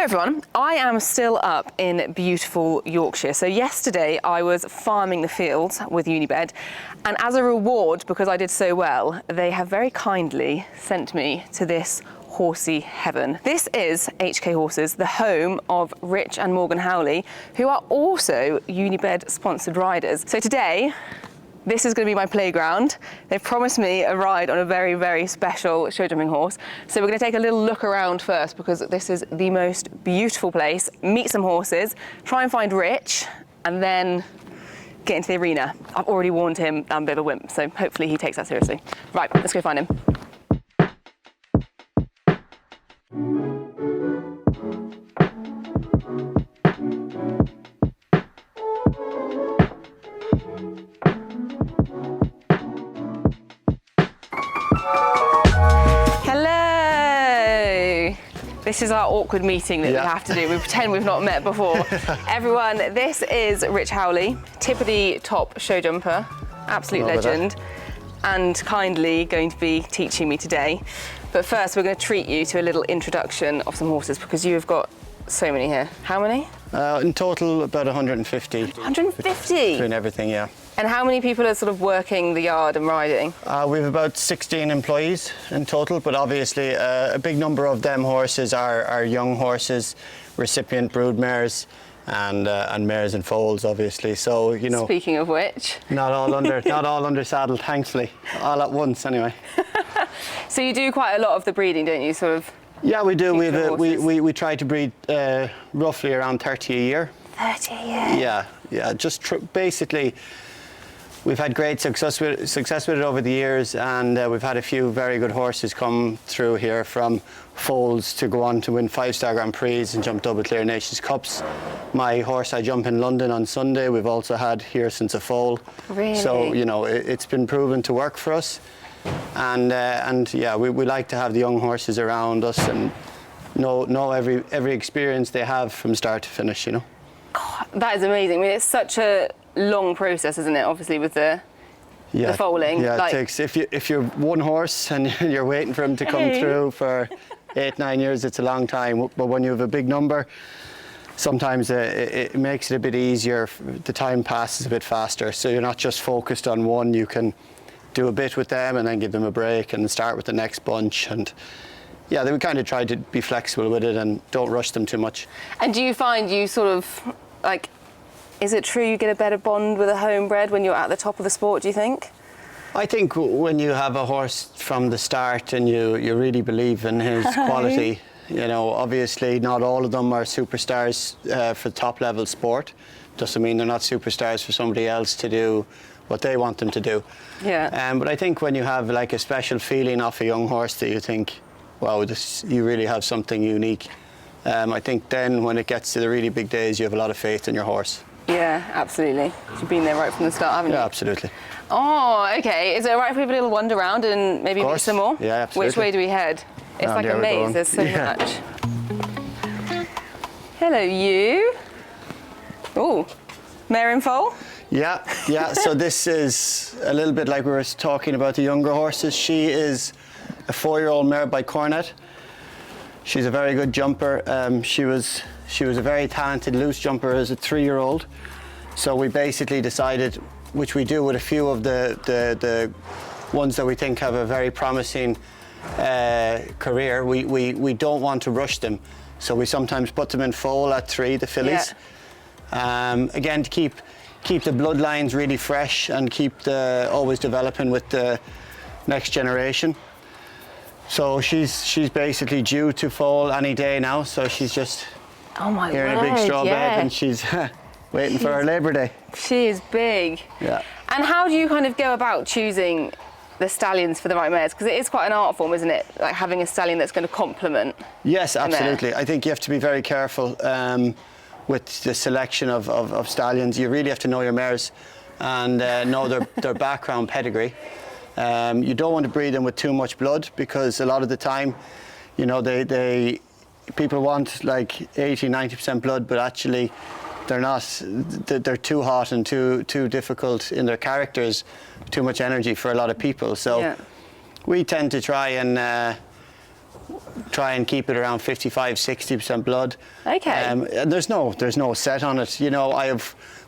Hello everyone, I am still up in beautiful Yorkshire. So yesterday I was farming the fields with Unibed, and as a reward, because I did so well, they have very kindly sent me to this horsey heaven. This is HK Horses, the home of Rich and Morgan Howley, who are also Unibed sponsored riders. So today, this is going to be my playground. They've promised me a ride on a very, very special show jumping horse. So we're going to take a little look around first, because this is the most beautiful place. Meet some horses, try and find Rich, and then get into the arena. I've already warned him I'm a bit of a wimp, so hopefully he takes that seriously. Right, let's go find him. This is our awkward meeting that we have to do. We pretend we've not met before. Everyone, this is Rich Howley, tippity top show jumper, absolute legend, and kindly going to be teaching me today. But first, we're going to treat you to a little introduction of some horses, because you've got so many here. How many? In total, about 150. 150? Between everything, yeah. And how many people are sort of working the yard and riding? We have about 16 employees in total, but obviously a big number of them horses are young horses, recipient brood mares, and mares and foals, obviously. So you know. Speaking of which, not all under saddle, thankfully, all at once anyway. So you do quite a lot of the breeding, don't you? Sort of. Yeah, we do. We try to breed roughly around 30 a year. 30 a year. Yeah. Just basically. We've had great success with it over the years, and we've had a few very good horses come through here, from foals to go on to win 5-star Grand Prix and jump double clear Nations Cups. My horse I jump in London on Sunday, we've also had here since a foal. Really? So, you know, it's been proven to work for us. And yeah, we like to have the young horses around us and know every experience they have from start to finish, you know. God, that is amazing. I mean, it's such a long process, isn't it? Obviously, with the foaling. Yeah, it takes, if you're one horse and you're waiting for him to come through for 8-9 years, it's a long time. But when you have a big number, sometimes it makes it a bit easier. The time passes a bit faster, so you're not just focused on one. You can do a bit with them and then give them a break and start with the next bunch. And yeah, they would kind of try to be flexible with it and don't rush them too much. And do you find you sort of like, is it true you get a better bond with a homebred when you're at the top of the sport, do you think? I think when you have a horse from the start and you really believe in his quality, you know, obviously not all of them are superstars for top level sport. Doesn't mean they're not superstars for somebody else to do what they want them to do. Yeah. But I think when you have like a special feeling off a young horse that you think, wow, you really have something unique. I think then when it gets to the really big days, you have a lot of faith in your horse. Yeah, absolutely. You've been there right from the start, haven't you? Yeah, absolutely. Oh, okay. Is it all right if we have a little wander around and maybe meet some more? Yeah, absolutely. Which way do we head? It's like a maze, there's so much. Hello, you. Oh, mare and foal? Yeah. So this is a little bit like we were talking about the younger horses. She is a 4-year-old mare by Cornet. She's a very good jumper. She was a very talented loose jumper as a 3-year-old. So we basically decided, which we do with a few of the ones that we think have a very promising career, we don't want to rush them. So we sometimes put them in foal at 3, the fillies. Yeah. Again, to keep the bloodlines really fresh and keep always developing with the next generation. So she's basically due to foal any day now, so she's just here in a big straw bed, and she's waiting for her Labour Day. She is big. Yeah. And how do you kind of go about choosing the stallions for the right mares? Because it is quite an art form, isn't it? Like having a stallion that's going to complement. Yes, absolutely. I think you have to be very careful with the selection of stallions. You really have to know your mares and know their background pedigree. You don't want to breed them with too much blood, because a lot of the time, you know, people want like 80-90% blood, but actually they're not. They're too hot and too difficult in their characters, too much energy for a lot of people. So we tend to try and try and keep it around 55-60% blood. Okay. And there's no set on it. You know,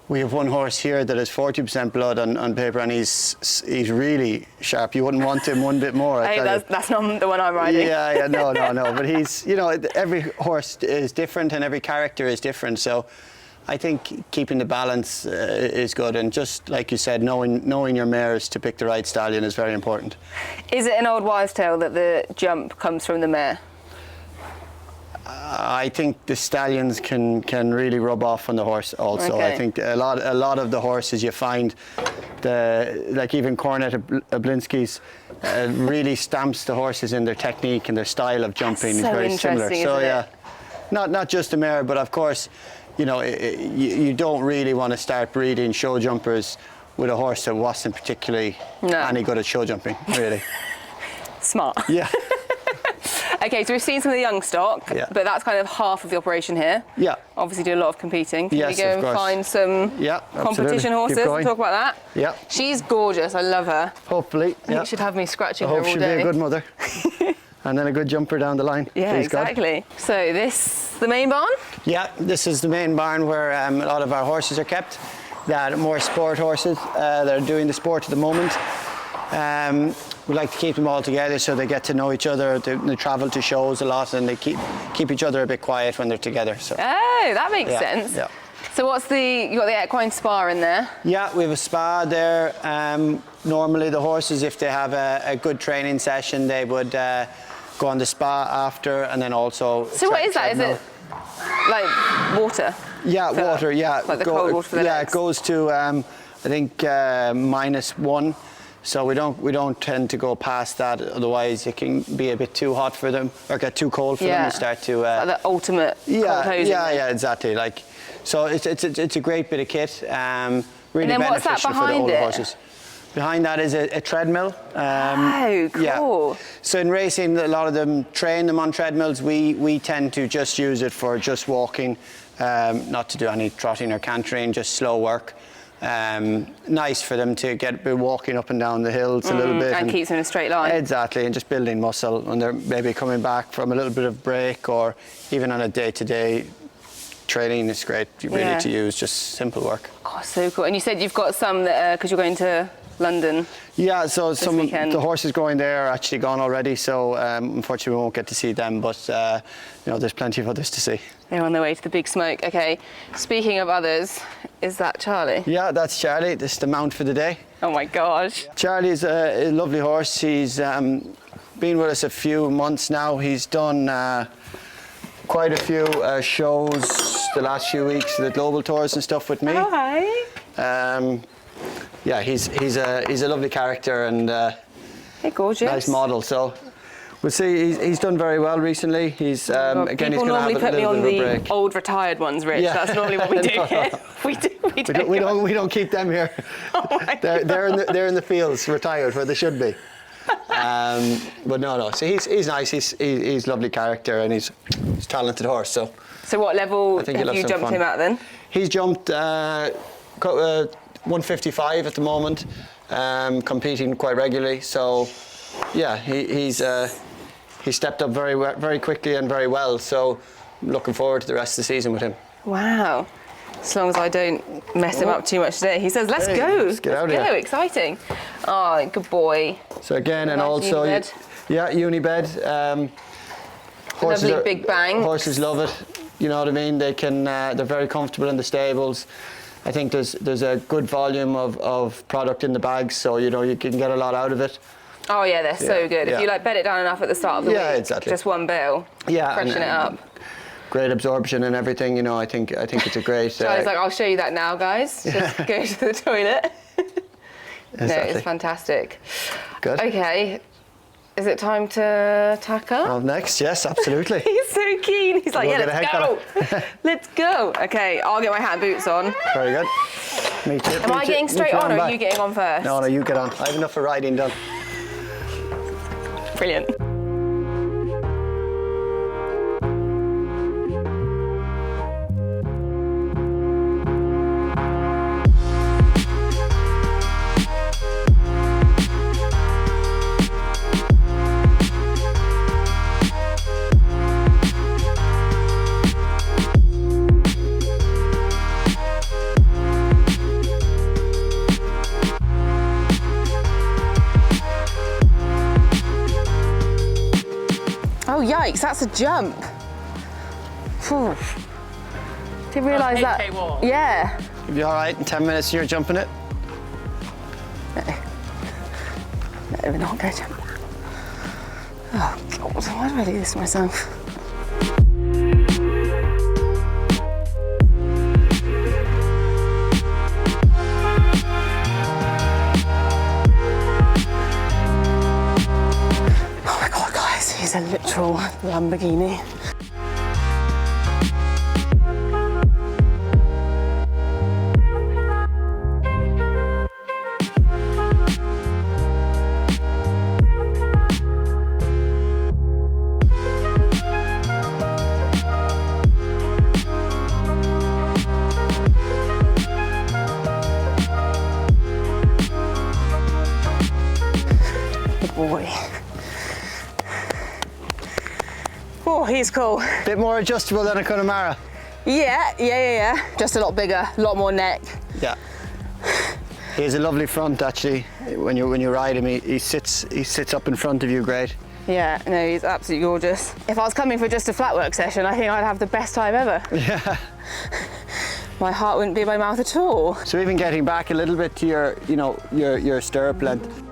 we have one horse here that has 40% blood on paper, and he's really sharp. You wouldn't want him one bit more. Hey, that's not the one I'm riding. Yeah, no. But he's, you know, every horse is different and every character is different. So I think keeping the balance is good, and just like you said, knowing your mares to pick the right stallion is very important. Is it an old wives' tale that the jump comes from the mare? I think the stallions can really rub off on the horse also. Okay. I think a lot of the horses you find, like even Cornet Oblinski's, really stamps the horses in their technique and their style of jumping. That's so is very similar. interesting, So isn't yeah, it? not just the mare, but of course, you know, you don't really want to start breeding show jumpers with a horse that wasn't particularly any good at show jumping, really. Smart. Yeah. Okay, so we've seen some of the young stock, but that's kind of half of the operation here. Yeah. Obviously do a lot of competing. Can Yes, we go of and course. find some competition horses and talk about that? Yeah. She's gorgeous, I love her. Hopefully. I think you should have me scratching her all day. I hope she'll be a good mother. And then a good jumper down the line. Yeah, Please exactly. God. So this, the main barn? Yeah, this is the main barn where a lot of our horses are kept. That are more sport horses. They're doing the sport at the moment. We like to keep them all together so they get to know each other. They travel to shows a lot, and they keep each other a bit quiet when they're together. So. Oh, that makes sense. Yeah. So you got the equine spa in there? Yeah, we have a spa there. Normally the horses, if they have a good training session, they would go on the spa after, and then also. So what is that? Is it like water? Yeah, water. Yeah, like the cold water for the legs? It goes to I think -1. So we don't tend to go past that. Otherwise, it can be a bit too hot for them or get too cold for them and start to. Like the ultimate cold hosing. Yeah, exactly. Like, so it's a great bit of kit. Really and then beneficial what's that for the behind older it? horses. Behind that is a treadmill. Oh, cool. Yeah. So in racing, a lot of them train them on treadmills. We tend to just use it for just walking, not to do any trotting or cantering, just slow work. Nice for them to get walking up and down the hills a little bit. And keeps them in a straight line. Exactly, and just building muscle when they're maybe coming back from a little bit of break, or even on a day-to-day training is great really to use, just simple work. Oh, so cool. And you said you've got some that, because you're going to London. Yeah, so some of weekend. the horses going there are actually gone already, so unfortunately we won't get to see them, but you know, there's plenty of others to see. They're on their way to the big smoke. Okay, speaking of others, is that Charlie? Yeah, that's Charlie. This is the mount for the day. Oh my gosh. Charlie's a lovely horse. He's been with us a few months now. He's done quite a few shows the last few weeks, the global tours and stuff with me. Oh, hi. Yeah, he's a lovely character and hey, gorgeous. nice model. So we'll see. He's done very well recently. He's again, he's people going to have normally a put me little on bit of a the break. old retired ones, Rich. Yeah. That's normally what we do here. We don't keep them here. Oh my they're in the fields, retired, where they should be. But no. So he's nice. He's a lovely character, and he's a talented horse. So what level I think have you jumped him at then? He's jumped 155 at the moment, competing quite regularly. So yeah, he's stepped up very quickly and very well. So looking forward to the rest of the season with him. Wow. As long as I don't mess him up too much today. He says, let's go. Let's get out of here. Exciting. Oh, good boy. So again, and Nice also, unibed. yeah, unibed. Lovely big bang. Horses love it. You know what I mean? They can. They're very comfortable in the stables. I think there's a good volume of product in the bags, so you know you can get a lot out of it. Oh yeah, they're so good. If you like bed it down enough at the start of the week, exactly. just one bill, freshen it up. Great absorption and everything. You know, I think it's a great. Charlie's like, I'll show you that now, guys. Just go to the toilet. Exactly. No, it's fantastic. Good. Okay, is it time to tack up? Well, next, yes, absolutely. He's so keen. He's like, We'll let's go. Let's go. Okay, I'll get my hat and boots on. Very good. Me too. Am I getting straight on, or are you getting on first? No, you get on. I have enough of riding done. Brilliant. yikes, that's a jump. Phew. Didn't realise that. 8K wall. Yeah. You'll be all right in 10 minutes you're jumping it. No, we're not going to jump. Oh God, why do I do this to myself? Oh my God, guys, he's a literal Lamborghini. Boy. Oh, he's cool. Bit more adjustable than a Connemara. Yeah. Just a lot bigger, a lot more neck. Yeah. He has a lovely front actually. When you ride him, he sits up in front of you great. Yeah, no, he's absolutely gorgeous. If I was coming for just a flat work session, I think I'd have the best time ever. Yeah. My heart wouldn't be in my mouth at all. So even getting back a little bit to your stirrup length.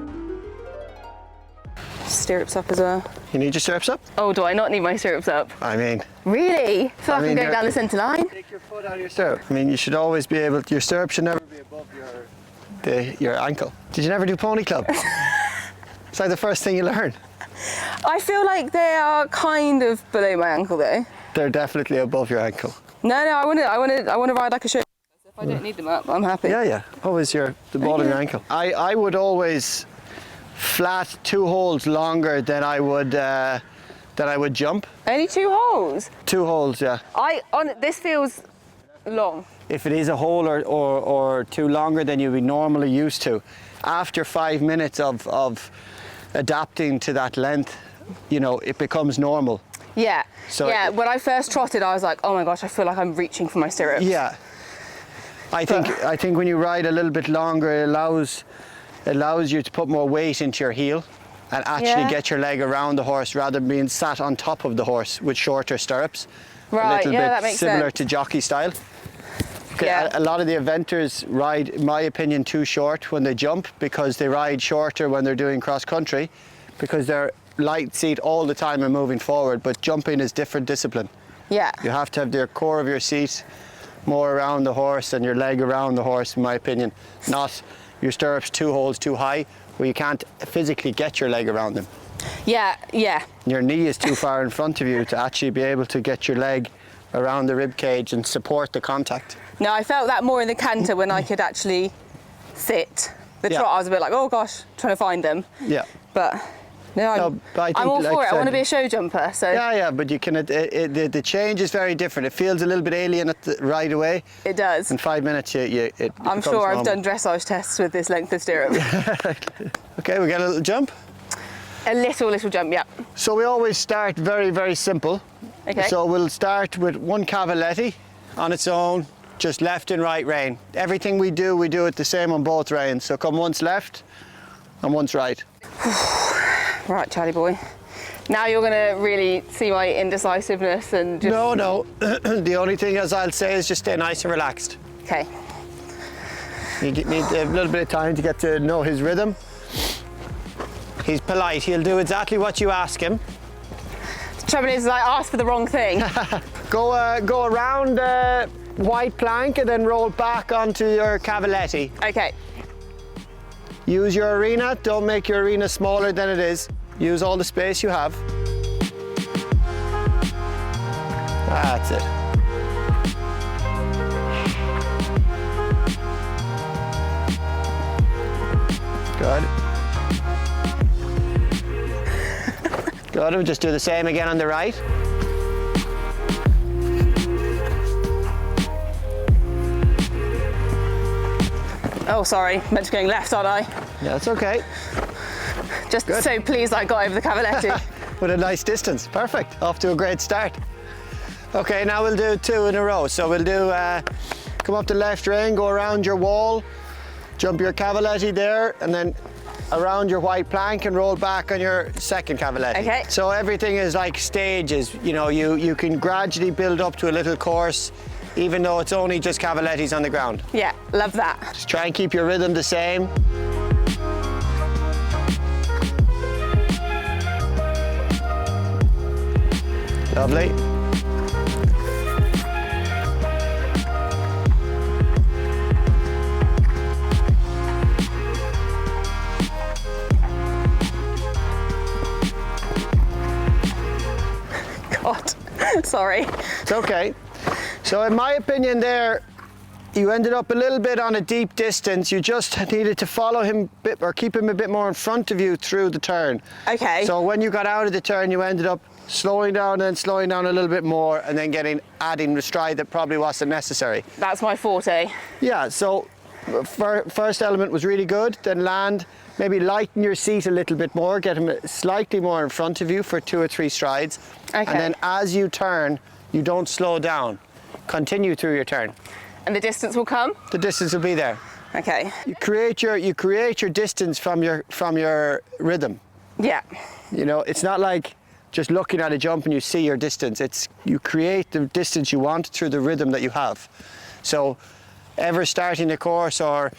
Stirrups up as well. You need your stirrups up? Oh, do I not need my stirrups up? I mean, Really? I feel like I'm going down the centre line. take your foot out of your stirrup. I mean, you should always be able to, your stirrup should never be above your ankle. Did you never do pony club? It's like the first thing you learn. I feel like they are kind of below my ankle though. They're definitely above your ankle. No, I want to ride like a show. If I don't need them up, I'm happy. Yeah. Always the ball of your ankle. I would always flat 2 holes longer than I would jump. Only 2 holes. 2 holes, yeah. This feels long. If it is a hole or 2 longer than you'd be normally used to, after 5 minutes of adapting to that length, it becomes normal. Yeah. So when I first trotted, I was like, oh my gosh, I feel like I'm reaching for my stirrups. Yeah. I think when you ride a little bit longer, it allows you to put more weight into your heel and actually get your leg around the horse rather than being sat on top of the horse with shorter stirrups. Right, a little bit that makes similar sense. to jockey style. Okay, Yeah. a lot of the eventers ride, in my opinion, too short when they jump because they ride shorter when they're doing cross country because they're light seat all the time and moving forward, but jumping is different discipline. Yeah. You have to have the core of your seat more around the horse and your leg around the horse, in my opinion, not your stirrups 2 holes too high where you can't physically get your leg around them. Yeah. Your knee is too far in front of you to actually be able to get your leg around the rib cage and support the contact. No, I felt that more in the canter when I could actually sit. The trot, I was a bit like, oh gosh, trying to find them. Yeah. But no, but I think, I'm all like for I it. I said- want to be a show jumper. So Yeah, but you can. The change is very different. It feels a little bit alien right away. it does. In 5 minutes, it I'm becomes sure I've normal. done dressage tests with this length of stirrup. Okay, we get a little jump. A little jump, yeah. So we always start very, very simple. Okay. So we'll start with 1 cavaletti on its own, just left and right rein. Everything we do it the same on both reins. So come once left and once right. Right, Charlie boy. Now you're going to really see my indecisiveness and just... No. The only thing, as I'll say, is just stay nice and relaxed. Okay. You need a little bit of time to get to know his rhythm. He's polite. He'll do exactly what you ask him. The trouble is I asked for the wrong thing. Go around the white plank and then roll back onto your cavaletti. Okay. Use your arena. Don't make your arena smaller than it is. Use all the space you have. That's it. Good. Good. We'll just do the same again on the right. Oh, sorry. Meant to be going left, aren't I? Yeah, that's okay. Just Good. so pleased I got over the cavaletti. With a nice distance. Perfect. Off to a great start. Okay, now we'll do 2 in a row. So we'll do, come up the left rein, go around your wall, jump your cavaletti there, and then around your white plank and roll back on your second cavaletti. Okay. So everything is like stages. You know, you can gradually build up to a little course, even though it's only just cavalettis on the ground. Yeah, love that. Just try and keep your rhythm the same. Lovely. God, sorry. It's okay. So in my opinion there, you ended up a little bit on a deep distance. You just needed to follow him a bit, or keep him a bit more in front of you through the turn. Okay. So when you got out of the turn, you ended up slowing down and slowing down a little bit more, and then adding the stride that probably wasn't necessary. That's my forte. Yeah, so first element was really good, then land, maybe lighten your seat a little bit more, get him slightly more in front of you for 2 or 3 strides. Okay. And then as you turn, you don't slow down. Continue through your turn. And the distance will come? The distance will be there. Okay. You create your distance from your rhythm. Yeah. You know, it's not like just looking at a jump and you see your distance. It's you create the distance you want through the rhythm that you have. So ever starting the course or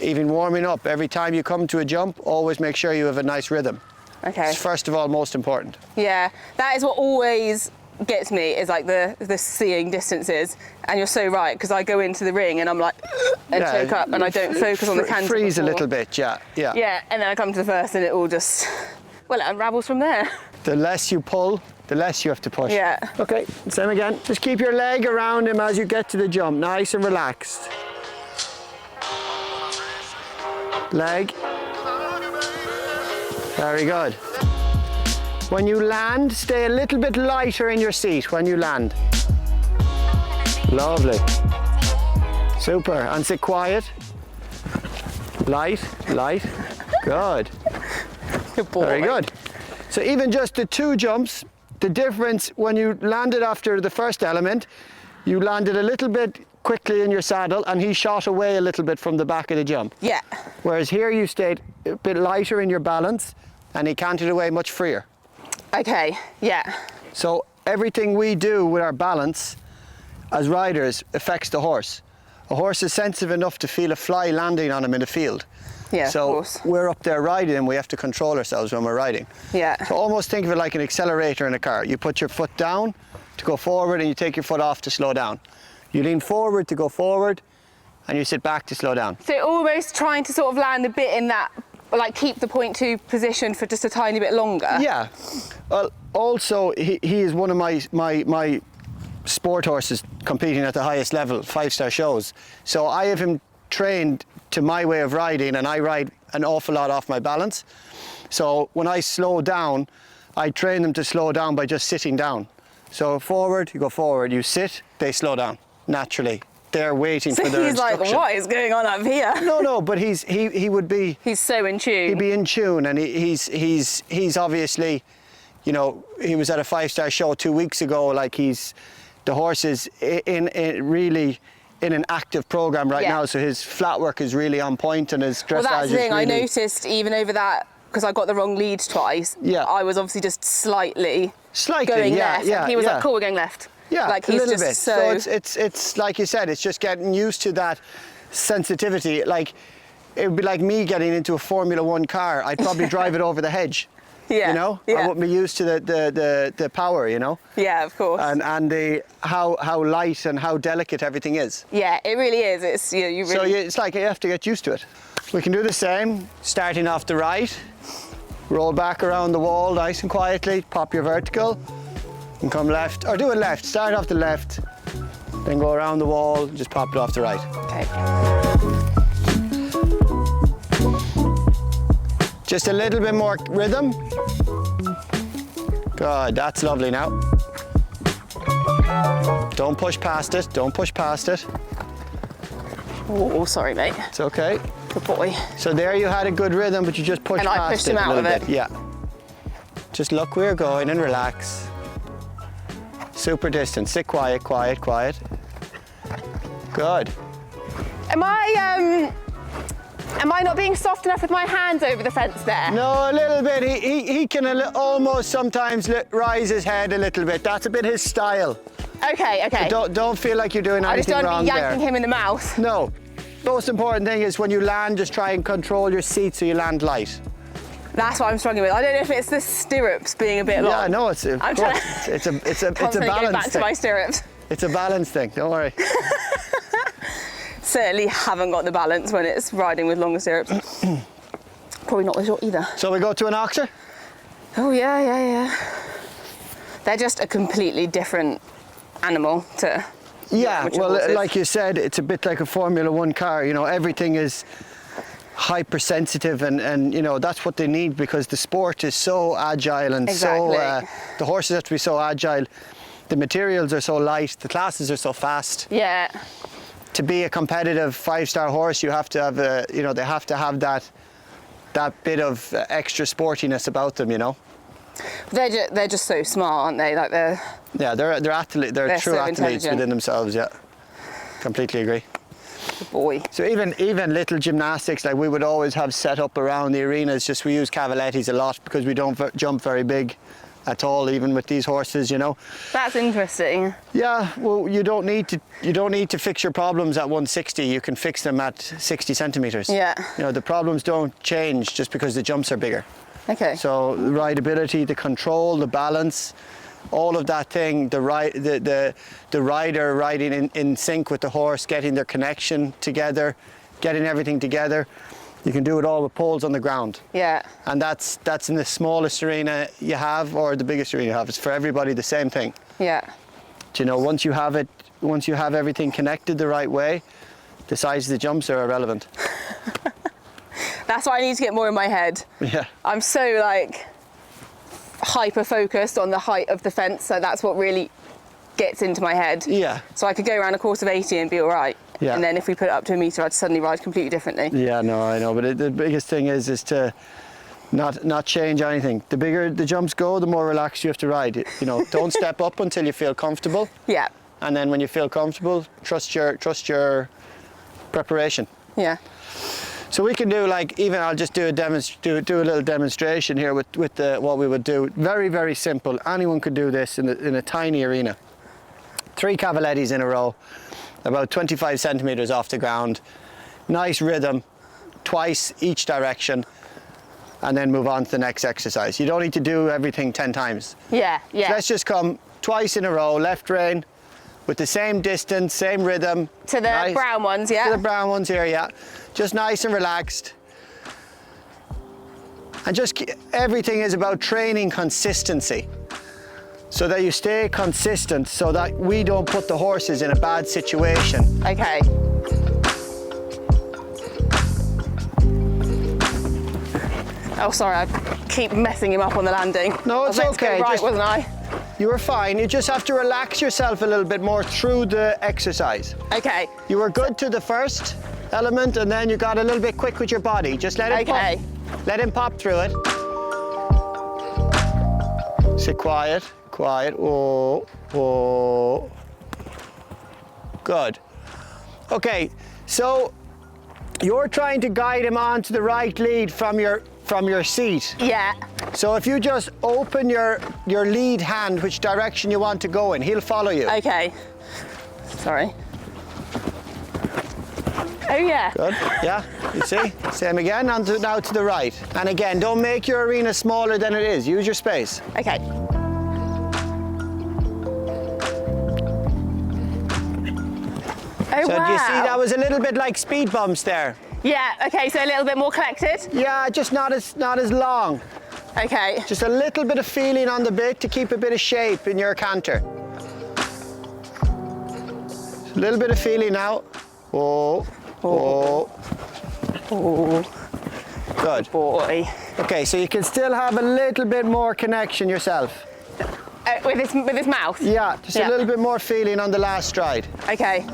even warming up, every time you come to a jump, always make sure you have a nice rhythm. Okay. It's first of all most important. Yeah, that is what always gets me, is like the seeing distances. And you're so right, because I go into the ring and I'm like, and choke up, and I don't focus on the canter. Freeze before. a little bit, yeah. Yeah, and then I come to the first and it all just, well, it unravels from there. The less you pull, the less you have to push. Yeah. Okay, same again. Just keep your leg around him as you get to the jump, nice and relaxed. Leg. Very good. When you land, stay a little bit lighter in your seat when you land. Lovely. Super, and sit quiet. Light, light. Good. Good boy. Very good. So even just the 2 jumps, the difference when you landed after the first element, you landed a little bit quickly in your saddle and he shot away a little bit from the back of the jump. Yeah. Whereas here you stayed a bit lighter in your balance and he cantered away much freer. Okay, yeah. So everything we do with our balance as riders affects the horse. A horse is sensitive enough to feel a fly landing on him in the field. Yeah, so of course. we're up there riding and we have to control ourselves when we're riding. Yeah. So almost think of it like an accelerator in a car. You put your foot down to go forward and you take your foot off to slow down. You lean forward to go forward and you sit back to slow down. So almost trying to sort of land a bit in that, like keep the 0.2 position for just a tiny bit longer. Yeah. Well, also he is one of my sport horses competing at the highest level, 5-star shows. So I have him trained to my way of riding and I ride an awful lot off my balance. So when I slow down, I train them to slow down by just sitting down. So forward, you go forward, you sit, they slow down naturally. They're waiting for their instruction. He's like, what is going on up here? No, but he would be. He's so in tune. He'd be in tune, and he's obviously, you know, he was at a 5-star show 2 weeks ago. Like the horse is really in an active program right now, so his flat work is really on point and his dressage well, that's the thing. really... I noticed even over that, because I got the wrong lead twice. Yeah. I was obviously just slightly going left. Yeah, he was like, cool, we're going left. Yeah, like a he's little just bit. So it's like you said, it's just getting used to that sensitivity. Like it would be like me getting into a Formula 1 car. I'd probably drive it over the hedge. Yeah. You know, Yeah. I wouldn't be used to the power. You know. Yeah, of course. And the how light and how delicate everything is. Yeah, it really is. It's you really. So it's like you have to get used to it. We can do the same. Starting off the right, roll back around the wall nice and quietly. Pop your vertical. And come left, or do it left. Start off the left, then go around the wall, just pop it off the right. Okay. Just a little bit more rhythm. Good, that's lovely now. Don't push past it, don't push past it. Oh, sorry, mate. It's okay. Good boy. So there you had a good rhythm, but you just pushed past it. And I pushed him out a little of it. bit. Yeah. Just look where you're going and relax. Super distance. Sit quiet, quiet, quiet. Good. Am I Am I not being soft enough with my hands over the fence there? No, a little bit. He can almost sometimes rise his head a little bit. That's a bit his style. Okay, okay. Don't feel like you're doing I just anything don't wrong want to there. be yanking him in the mouth. No. Most important thing is when you land, just try and control your seat so you land light. That's what I'm struggling with. I don't know if it's the stirrups being a bit long. Yeah, no, it's a balance Go back thing. to my stirrups. It's a balance thing. Don't worry. Certainly haven't got the balance when it's riding with longer stirrups. Probably not with short either. So we go to an oxer? Oh yeah. They're just a completely different animal to. Yeah, well, horses. like you said, it's a bit like a Formula One car. You know, everything is hypersensitive, and you know that's what they need because the sport is so agile and Exactly. the horses have to be so agile. The materials are so light. The classes are so fast. Yeah. To be a competitive 5-star horse, you have to have they have to have that bit of extra sportiness about them. You know. They're just so smart, aren't they? Like they're athletes. They're true so athletes intelligent. within themselves. Yeah, completely agree. a boy. So even little gymnastics, like we would always have set up around the arenas, just we use cavalettis a lot because we don't jump very big at all, even with these horses, you know. That's interesting. Yeah, well, you don't need to fix your problems at 160. You can fix them at 60 centimeters. Yeah. You know, the problems don't change just because the jumps are bigger. Okay. So the rideability, the control, the balance, all of that thing, the rider riding in sync with the horse, getting their connection together, getting everything together. You can do it all with poles on the ground. Yeah. And that's in the smallest arena you have or the biggest arena you have. It's for everybody the same thing. Yeah. Do you know, once you have everything connected the right way, the size of the jumps are irrelevant. That's what I need to get more in my head. Yeah. I'm so like hyper focused on the height of the fence, so that's what really gets into my head. Yeah. So I could go around a course of 80 and be all right. Yeah. And then if we put it up to a metre, I'd suddenly ride completely differently. Yeah, no, I know, but the biggest thing is to not change anything. The bigger the jumps go, the more relaxed you have to ride. You know, don't step up until you feel comfortable. Yeah. And then when you feel comfortable, trust your preparation. Yeah. So we can do like, even I'll just do a little demonstration here with what we would do. Very, very simple. Anyone could do this in a tiny arena. 3 cavalettis in a row, about 25 centimeters off the ground. Nice rhythm, twice each direction, and then move on to the next exercise. You don't need to do everything 10 times. Yeah, yeah. So let's just come twice in a row, left rein, with the same distance, same rhythm. To the brown ones, yeah? To the brown ones here, yeah. Just nice and relaxed. And just everything is about training consistency, so that you stay consistent, so that we don't put the horses in a bad situation. Okay. Oh, sorry, I keep messing him up on the landing. No, it's I was meant to okay. go right, wasn't I? You were fine. You just have to relax yourself a little bit more through the exercise. Okay. You were good to the first element, and then you got a little bit quick with your body. Just let it Okay. pop. Let him pop through it. Sit quiet, quiet. Oh, oh. Good. Okay, so you're trying to guide him onto the right lead from your seat. Yeah. So if you just open your lead hand, which direction you want to go in, he'll follow you. Okay. Sorry. Oh, yeah. Good, yeah, you see? Same again, now to the right. And again, don't make your arena smaller than it is. Use your space. Okay. Oh, So wow. do you see that was a little bit like speed bumps there? Yeah, okay, so a little bit more collected? Yeah, just not as long. Okay. Just a little bit of feeling on the bit to keep a bit of shape in your canter. A little bit of feeling now. Oh, oh. Oh, Good. boy. Okay, so you can still have a little bit more connection yourself. With his mouth? Yeah, just a little bit more feeling on the last stride. Okay.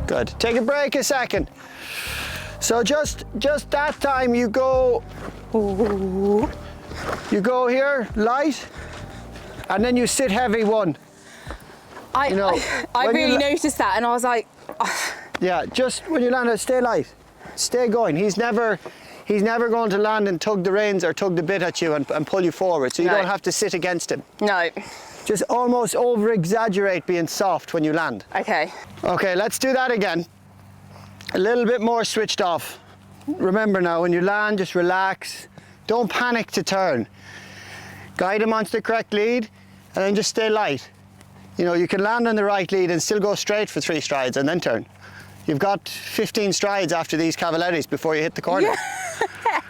Good. Take a break a second. So just that time you go here, light, and then you sit heavy one. I really noticed that, and I was like, yeah, just when you land, stay light, stay going. He's never going to land and tug the reins or tug the bit at you and pull you forward, so you don't have to sit against him. No. Just almost over-exaggerate being soft when you land. Okay. Okay, let's do that again. A little bit more switched off. Remember now, when you land, just relax. Don't panic to turn. Guide him onto the correct lead, and then just stay light. You know, you can land on the right lead and still go straight for 3 strides and then turn. You've got 15 strides after these cavallettis before you hit the corner. Yeah.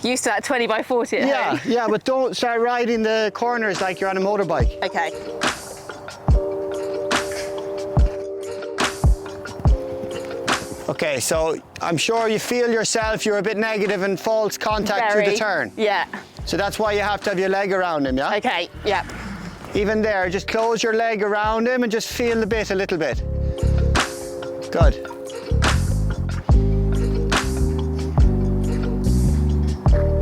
Used to that 20 by 40 at home. Yeah, but don't start riding the corners like you're on a motorbike. Okay. Okay, so I'm sure you feel yourself, you're a bit negative and false contact through the turn. Yeah. So that's why you have to have your leg around him, yeah? Okay, yeah. Even there, just close your leg around him and just feel the bit a little bit. Good.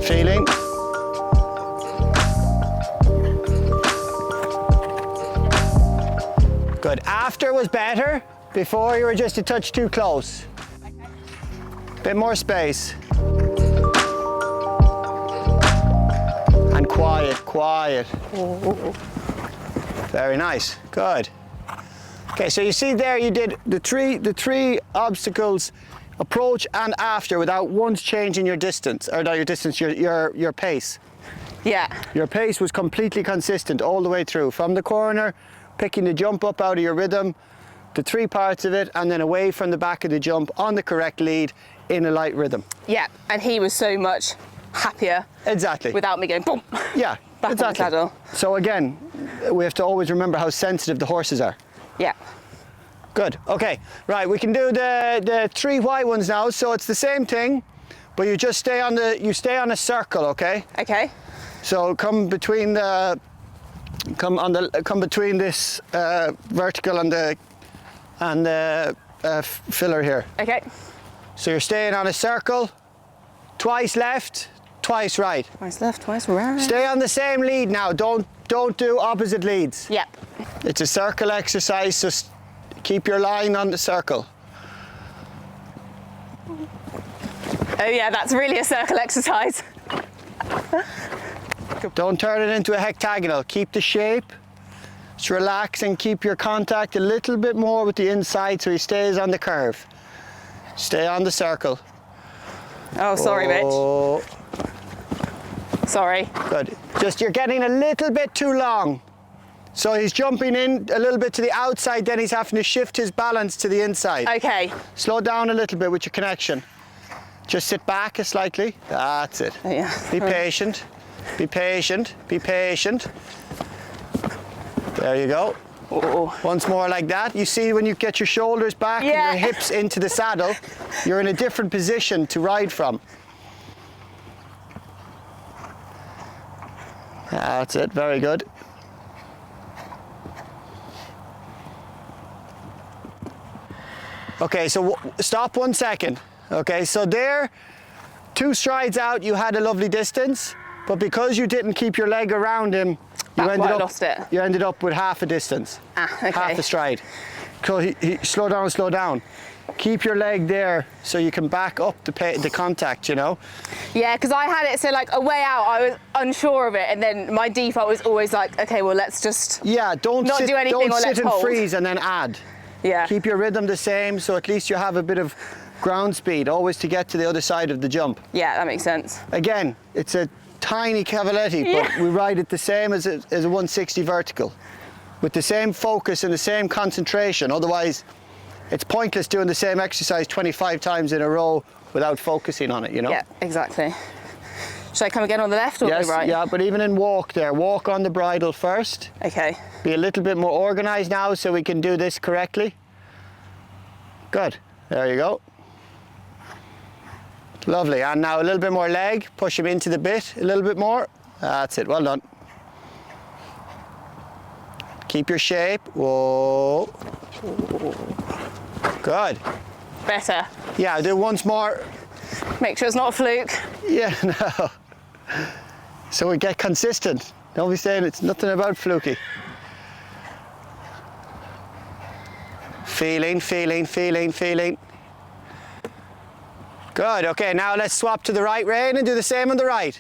Feeling. Good. After was better. Before you were just a touch too close. Okay. Bit more space. And quiet, quiet. Ooh. Very nice. Good. Okay, so you see there you did the three obstacles, approach and after, without once changing your distance, or not your distance, your pace. Yeah. Your pace was completely consistent all the way through, from the corner, picking the jump up out of your rhythm, the 3 parts of it, and then away from the back of the jump on the correct lead in a light rhythm. Yeah, and he was so much happier. Exactly. Without me going boom. Yeah, back exactly. on the saddle. So again, we have to always remember how sensitive the horses are. Yeah. Good. Okay. Right. We can do the 3 white ones now. So it's the same thing, but you just stay on a circle. Okay. Okay. So come between this vertical and the filler here. Okay. So you're staying on a circle, twice left, twice right. Twice left, twice right. Stay on the same lead now. Don't do opposite leads. Yep. It's a circle exercise, so keep your line on the circle. Oh yeah, that's really a circle exercise. Don't turn it into a hectagonal. Keep the shape. Just relax and keep your contact a little bit more with the inside so he stays on the curve. Stay on the circle. Oh, sorry, Rich. Sorry. Good. Just you're getting a little bit too long. So he's jumping in a little bit to the outside, then he's having to shift his balance to the inside. Okay. Slow down a little bit with your connection. Just sit back slightly. That's it. Oh, yeah. Be patient. Be patient. Be patient. There you go. Oh. Once more like that. You see when you get your shoulders back and your hips into the saddle, you're in a different position to ride from. That's it. Very good. Okay, so stop 1 second. Okay, so there, 2 strides out, you had a lovely distance, but because you didn't keep your leg around him, you ended up with half a distance. Okay. Half a stride. So slow down, slow down. Keep your leg there so you can back up the contact, you know? Yeah, because I had it so like a way out, I was unsure of it, and then my default was always like, okay, well, let's just don't do anything, don't or sit let's and hold. freeze and then add. Yeah. Keep your rhythm the same, so at least you have a bit of ground speed, always to get to the other side of the jump. Yeah, that makes sense. Again, it's a tiny cavaletti, but we ride it the same as a 160 vertical, with the same focus and the same concentration. Otherwise, it's pointless doing the same exercise 25 times in a row without focusing on it, you know? Yeah, exactly. Should I come again on the left or yes, the right? Yeah, but even in walk there, walk on the bridle first. Okay. Be a little bit more organized now so we can do this correctly. Good, there you go. Lovely, and now a little bit more leg, push him into the bit a little bit more. That's it, well done. Keep your shape, whoa. Good. Better. Yeah, do once more. Make sure it's not a fluke. Yeah, no. So we get consistent. Don't be saying it's nothing about fluky. Feeling, feeling, feeling, feeling. Good, okay, now let's swap to the right rein and do the same on the right.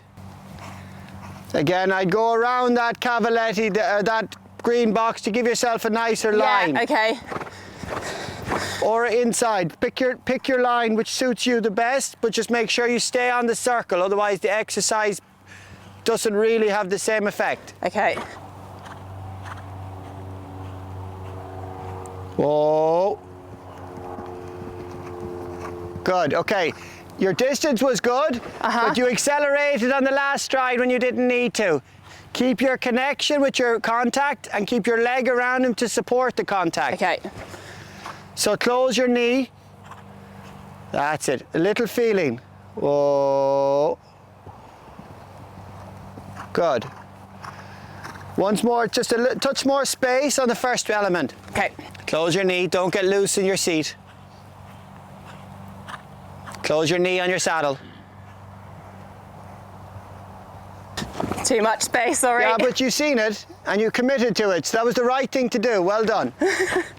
Again, I'd go around that cavaletti, that green box to give yourself a nicer line. Yeah, okay. Or inside. Pick your line which suits you the best, but just make sure you stay on the circle, otherwise the exercise doesn't really have the same effect. Okay. Whoa. Good, okay. Your distance was good, but you accelerated on the last stride when you didn't need to. Keep your connection with your contact and keep your leg around him to support the contact. Okay. So close your knee. That's it. A little feeling. Whoa. Good. Once more, just a touch more space on the first element. Okay. Close your knee. Don't get loose in your seat. Close your knee on your saddle. Too much space, sorry. Yeah, but you've seen it and you committed to it. So that was the right thing to do. Well done.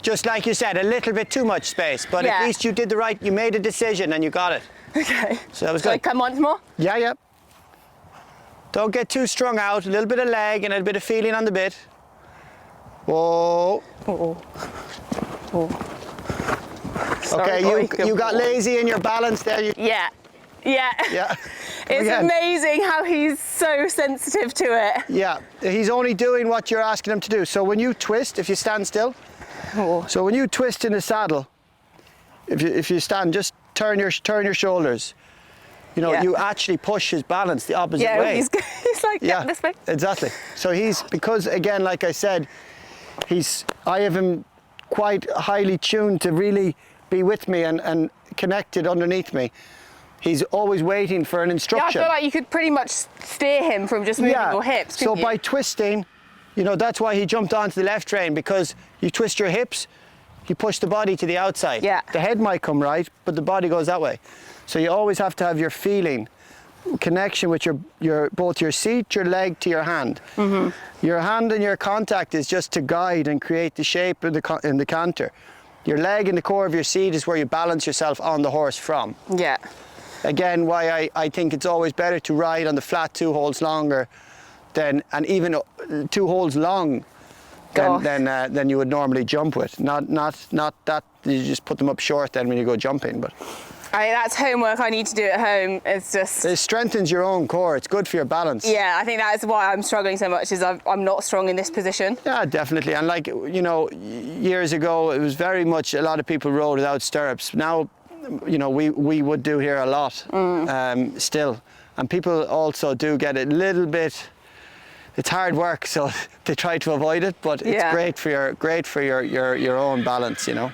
Just like you said, a little bit too much space, but at least you did the right, you made a decision and you got it. Okay. So that was So good. come once more? Yeah, yeah. Don't get too strung out. A little bit of leg and a bit of feeling on the bit. Whoa. Oh. Oh. Sorry, Okay, you got lazy in your balance there. Yeah. Yeah. Yeah. It's Again. amazing how he's so sensitive to it. Yeah, he's only doing what you're asking him to do. So when you twist, if you stand still, so when you twist in the saddle, if you stand, just turn your shoulders. You know, you actually push his balance the opposite way. He's like, yeah, this way. Exactly. So because again, like I said, I have him quite highly tuned to really be with me and connected underneath me. He's always waiting for an instruction. Yeah, I feel like you could pretty much steer him from just moving your hips, couldn't you? By twisting, you know, that's why he jumped onto the left rein, because you twist your hips, you push the body to the outside. Yeah. The head might come right, but the body goes that way. So you always have to have your feeling, connection with both your seat, your leg to your hand. Mm-hmm. Your hand and your contact is just to guide and create the shape in the canter. Your leg and the core of your seat is where you balance yourself on the horse from. Yeah. Again, why I think it's always better to ride on the flat 2 holes longer and even 2 holes long than you would normally jump with. Not that you just put them up short then when you go jumping, but. That's homework I need to do at home. It's just. It strengthens your own core. It's good for your balance. Yeah, I think that's why I'm struggling so much, is I'm not strong in this position. Yeah, definitely. And like, you know, years ago, it was very much a lot of people rode without stirrups. Now, you know, we would do here a lot still, and people also do get a little bit. It's hard work, so they try to avoid it, but it's great for your own balance, you know.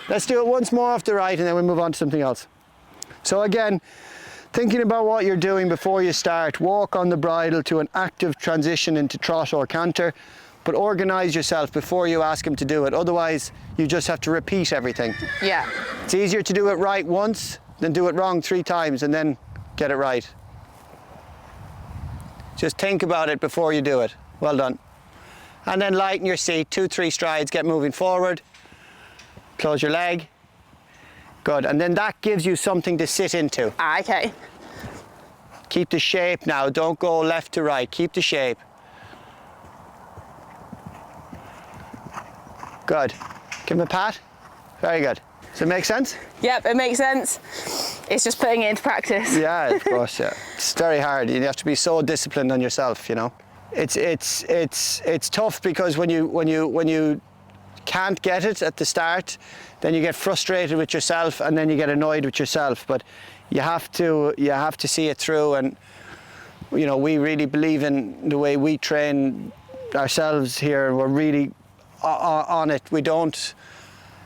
Let's do it once more off the right, and then we'll move on to something else. So again, thinking about what you're doing before you start, walk on the bridle to an active transition into trot or canter, but organise yourself before you ask him to do it. Otherwise, you just have to repeat everything. Yeah. It's easier to do it right once than do it wrong 3 times and then get it right. Just think about it before you do it. Well done. And then lighten your seat, 2-3 strides, get moving forward. Close your leg. Good, and then that gives you something to sit into. Okay. Keep the shape now, don't go left to right, keep the shape. Good. Give him a pat. Very good. Does it make sense? Yep, it makes sense. It's just putting it into practice. Yeah, of course, yeah. It's very hard. You have to be so disciplined on yourself, you know. It's tough because when you can't get it at the start, then you get frustrated with yourself and then you get annoyed with yourself. But you have to see it through, and you know, we really believe in the way we train ourselves here, and we're really on it. We don't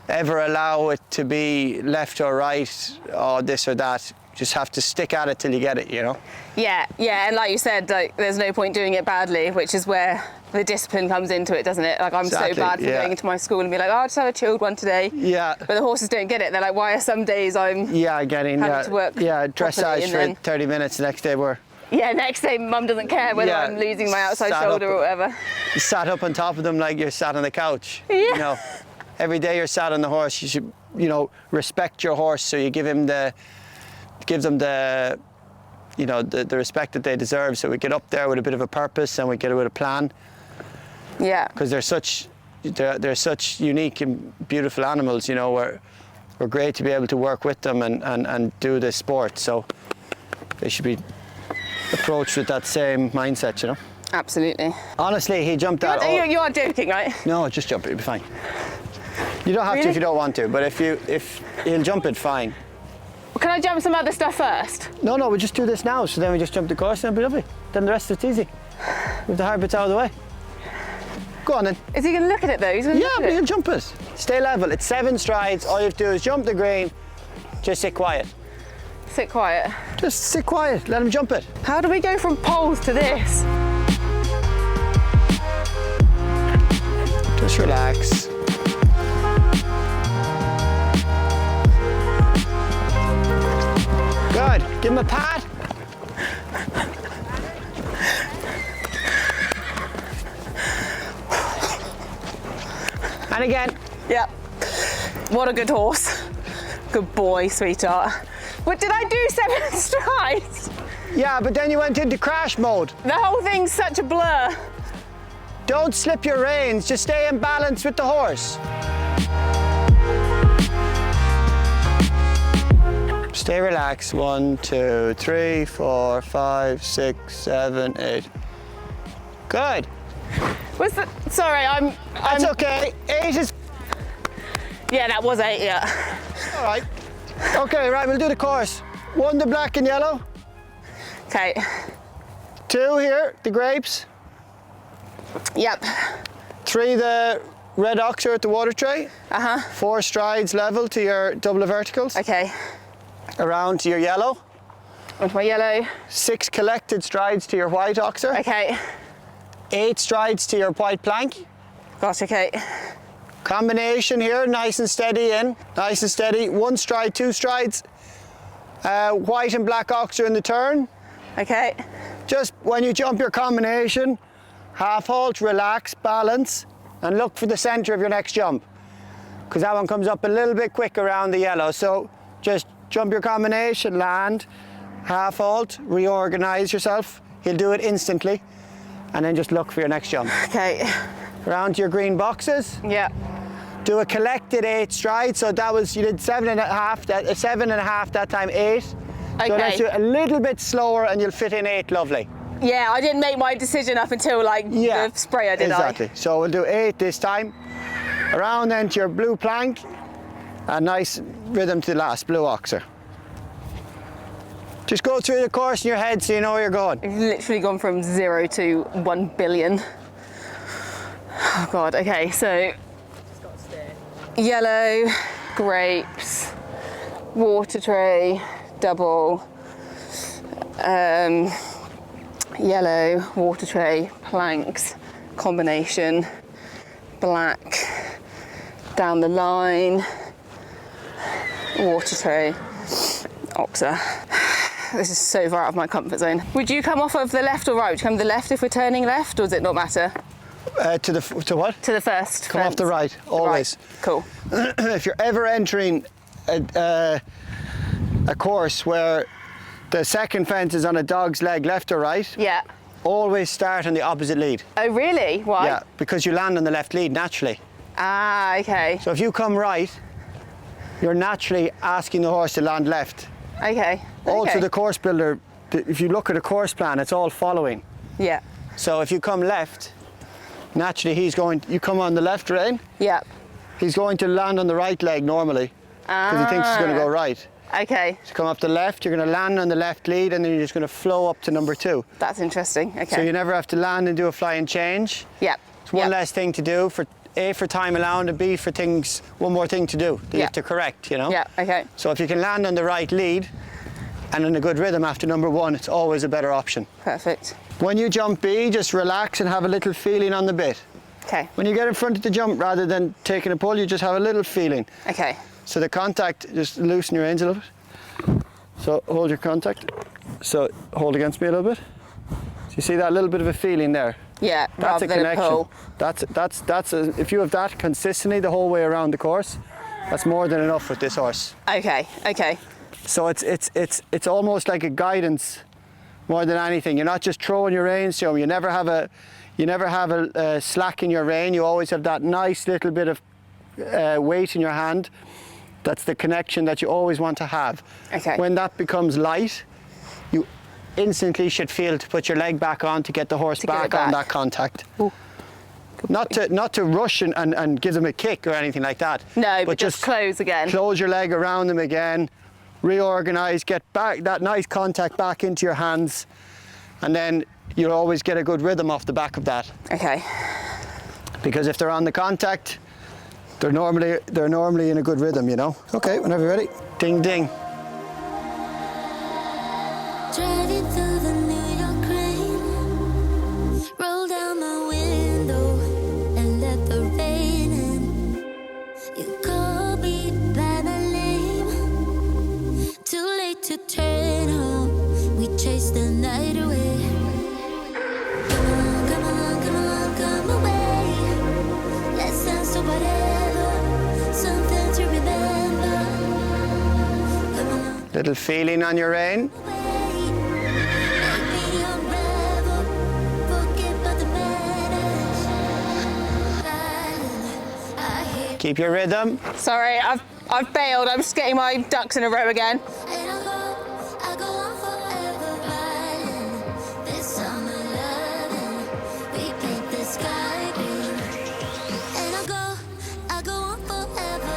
ever allow it to be left or right or this or that. You just have to stick at it till you get it, you know? Yeah, and like you said, like, there's no point doing it badly, which is where the discipline comes into it, doesn't it? Like, I'm so bad for going into my school and be like, oh, I'll just have a chilled one today. Yeah. But the horses don't get it. They're like, why are some days I'm having to work dressage for 30 minutes, the next day we're... Yeah, next day mum doesn't care whether I'm losing my outside shoulder or whatever. You sat up on top of them like you're sat on the couch, yeah. you know? every day you're sat on the horse, you should, you know, respect your horse. So you give them the, you know, the respect that they deserve. So we get up there with a bit of a purpose and we get it with a plan. Yeah. Because they're such unique and beautiful animals, you know, we're great to be able to work with them and do this sport. So they should be approached with that same mindset, you know. Absolutely. Honestly, he jumped out. You are joking, right? No, just jump it, you'll be fine. You don't have to if you don't want to, but if he'll jump it, fine. Can I jump some other stuff first? No, we just do this now, so then we just jump the course and it'll be lovely. Then the rest of it's easy. With the hard bits out of the way. Go on then. Is he going to look at it though? He's gonna yeah, look at but it. he'll jump it. Stay level. It's 7 strides. All you have to do is jump the green. Just sit quiet. Sit quiet. Just sit quiet. Let him jump it. How do we go from poles to this? Just relax. Good. Give him a pat. And again. Yep. What a good horse. Good boy, sweetheart. But did I do 7 strides? Yeah, but then you went into crash mode. The whole thing's such a blur. Don't slip your reins. Just stay in balance with the horse. Stay relaxed. 1, 2, 3, 4, 5, 6, 7, 8. Good. Sorry, That's okay. 8 is... Yeah, that was 8, yeah. All right. Okay, right, we'll do the course. 1, the black and yellow. Okay. 2 here, the grapes. Yep. 3, the red oxer at the water tray. 4 strides level to your double of verticals. Okay. Around to your yellow. Onto my yellow. 6 collected strides to your white oxer. Okay. 8 strides to your white plank. Gosh, okay. Combination here, nice and steady in. Nice and steady. 1 stride, 2 strides. White and black oxer in the turn. Okay. Just when you jump your combination, half halt, relax, balance, and look for the center of your next jump. Because that one comes up a little bit quick around the yellow. So just jump your combination, land, half halt, reorganize yourself. He'll do it instantly. And then just look for your next jump. Okay. Around to your green boxes. Yeah. Do a collected 8 strides. So that was, you did 7.5, 7.5 that time, 8. Okay. So let's do it a little bit slower and you'll fit in 8 lovely. Yeah, I didn't make my decision up until like the sprayer, did exactly. So we'll do 8 this time. Around then to your blue plank. A nice rhythm to the last, blue oxer. Just go through the course in your head so you know where you're going. I've literally gone from 0 to 1 billion. Oh God, okay, so yellow, grapes, water tray, double, yellow, water tray, planks, combination, black, down the line, water tray, oxer. This is so far out of my comfort zone. Would you come off of the left or right? Would you come to the left if we're turning left, or does it not matter? To what? To the first. Come off the right, always. Right. Cool. If you're ever entering a course where the second fence is on a dog's leg, left or right, Yeah. always start on the opposite lead. Oh, really? Why? Yeah, because you land on the left lead naturally. Ah, okay. So if you come right, you're naturally asking the horse to land left. Okay. Also, okay. the course builder, if you look at a course plan, it's all following. Yeah. So if you come left, naturally you come on the left rein, Yeah. he's going to land on the right leg normally, because he thinks he's going to go right. Okay. So come up the left, you're going to land on the left lead, and then you're just going to flow up to number 2. That's interesting. Okay. So you never have to land and do a flying change. Yeah. It's one less thing to do, for A, for time allowed, and B, for one more thing to do that you have to correct, you know? Yeah, okay. So if you can land on the right lead and in a good rhythm after number 1, it's always a better option. Perfect. When you jump B, just relax and have a little feeling on the bit. Okay. When you get in front of the jump, rather than taking a pull, you just have a little feeling. Okay. So the contact, just loosen your reins a little bit. So hold your contact. So hold against me a little bit. So you see that little bit of a feeling there? Yeah, That's rather a than connection. a pull. If you have that consistently the whole way around the course, that's more than enough with this horse. Okay, okay. So it's almost like a guidance more than anything. You're not just throwing your reins to him. You never have a slack in your rein. You always have that nice little bit of weight in your hand. That's the connection that you always want to have. Okay. When that becomes light, you instantly should feel to put your leg back on to get the horse back on that contact. Ooh. Not to rush and give them a kick or anything like that. No, but just close again. Close your leg around them again, reorganize, get back that nice contact back into your hands, and then you'll always get a good rhythm off the back of that. Okay. Because if they're on the contact, they're normally in a good rhythm, you know. Okay, whenever you're ready. Ding ding. Driving through the New York rain, roll down my window and let the rain in. You call me by my name, too late to turn home. We chase the night away. Come along, come along, come along, come away. Let's dance to whatever, something to remember. Come along. Little feeling on your rein. Keep your rhythm. Sorry, I've bailed. I'm just getting my ducks in a row again. I go on forever riding this summer loving. We paint the sky green. And I go on forever.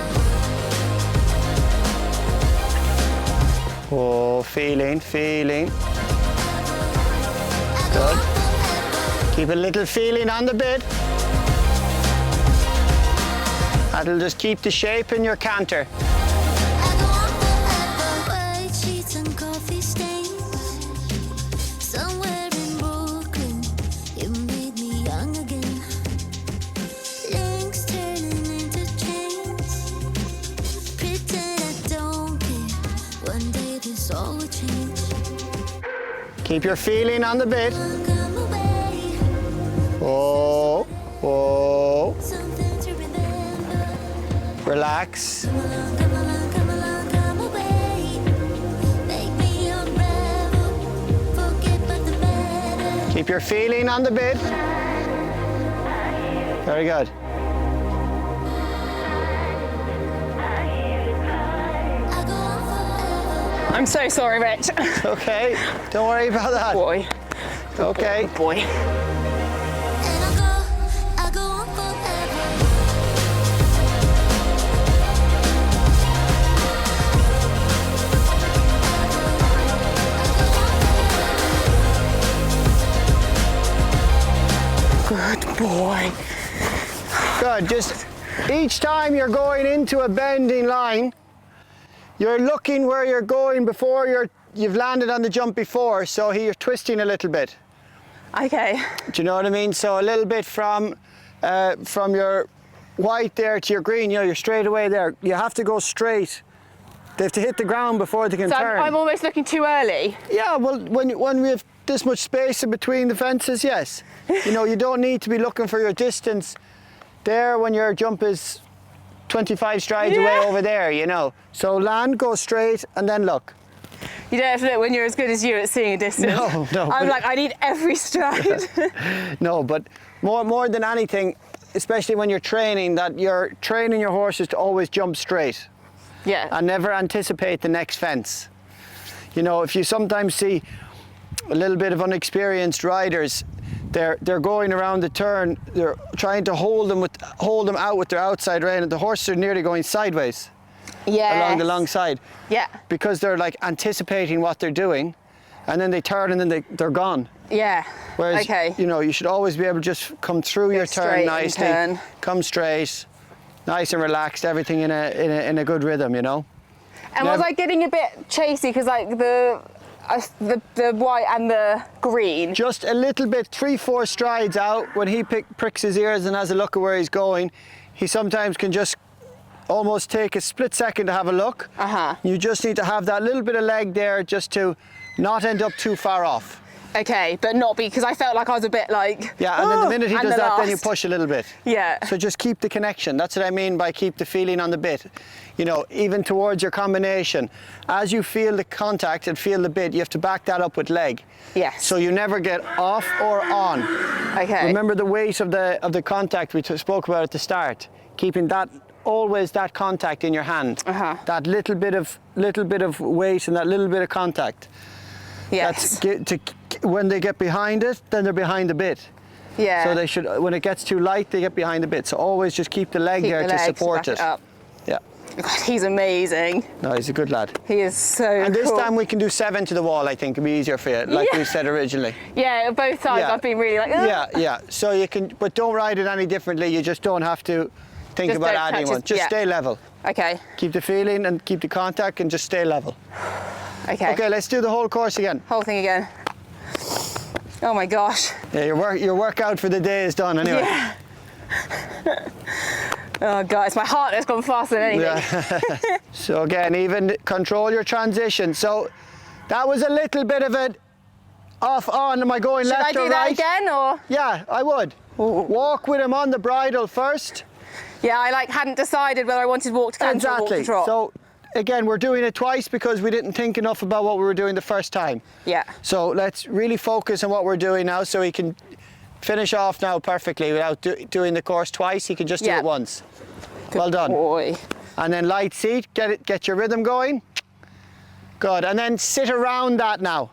Oh, feeling. Good. Keep a little feeling on the bit. That'll just keep the shape in your canter. I go on forever. White sheets and coffee stains. Somewhere in Brooklyn, you made me young again. Links turning into chains. Pretend I don't care. One day this all will change. Keep your feeling on the bit. Come away. Oh. Something to remember. Relax. Come along, come along, come along, come away. Make me unravel. Forget about the matter. Keep your feeling on the bit. Very good. I go on forever. I'm so sorry, Rich. Okay, don't worry about that. Boy. Okay. Boy. And I go on forever. Good boy. Good. Just each time you're going into a bending line, you're looking where you're going before you've landed on the jump before, so you're twisting a little bit. Okay. Do you know what I mean? So a little bit from your white there to your green, you know, you're straight away there. You have to go straight. They have to hit the ground before they can So turn. I'm almost looking too early. Yeah, well, when we have this much space in between the fences, yes. You know, you don't need to be looking for your distance there when your jump is 25 strides away over there, you know. So land, go straight, and then look. You don't have to look when you're as good as you at seeing a distance. No. I'm like, I need every stride. No, but more than anything, especially when you're training, that you're training your horses to always jump straight. Yeah. And never anticipate the next fence. You know, if you sometimes see a little bit of unexperienced riders, they're going around the turn, they're trying to hold them out with their outside rein, and the horses are nearly going sideways along the long side. Yeah. Because they're like anticipating what they're doing, and then they turn and then they're gone. Yeah. Whereas, okay. you know, you should always be able to just come through your turn straight nicely, and turn. come straight, nice and relaxed, everything in a good rhythm, you know. And was I getting a bit chasey because like the white and the green? Just a little bit, 3-4 strides out, when he pricks his ears and has a look at where he's going, he sometimes can just almost take a split second to have a look. You just need to have that little bit of leg there just to not end up too far off. Okay, but not because I felt like I was a bit like. Yeah, and then the minute he and does the that, then you last. push a little bit. Yeah. So just keep the connection. That's what I mean by keep the feeling on the bit. You know, even towards your combination, as you feel the contact and feel the bit, you have to back that up with leg. Yes. So you never get off or on. Okay. Remember the weight of the contact we spoke about at the start. Keeping that always that contact in your hand. That little bit of weight and that little bit of contact. Yes. When they get behind it, then they're behind the bit. Yeah. So they should, when it gets too light, they get behind the bit. So always just keep the leg there to support it. Up. Yeah. God, he's amazing. No, he's a good lad. He is so And this cool. time we can do 7 to the wall, I think. It'll be easier for you, like we said originally. Yeah, both times Yeah. I've been really like, ugh. Yeah. So you can, but don't ride it any differently. You just don't have to think Just about don't adding touch one. it, Just yeah. stay level. Okay. Keep the feeling and keep the contact and just stay level. Okay. Okay, let's do the whole course again. Whole thing again. Oh my gosh. Yeah, your workout for the day is done anyway. Yeah. Oh guys, my heart has gone faster than anything. Yeah. So again, even control your transition. So that was a little bit of it off on. Am I going Should I left do or that right? again or? Yeah, I would. Ooh. Walk with him on the bridle first. Yeah, I like hadn't decided whether I wanted walk to canter or walk to trot. So again, we're doing it twice because we didn't think enough about what we were doing the first time. Yeah. So let's really focus on what we're doing now so he can finish off now perfectly without doing the course twice. He can just do it once. Good well done. Boy. And then light seat, get your rhythm going. Good, and then sit around that now.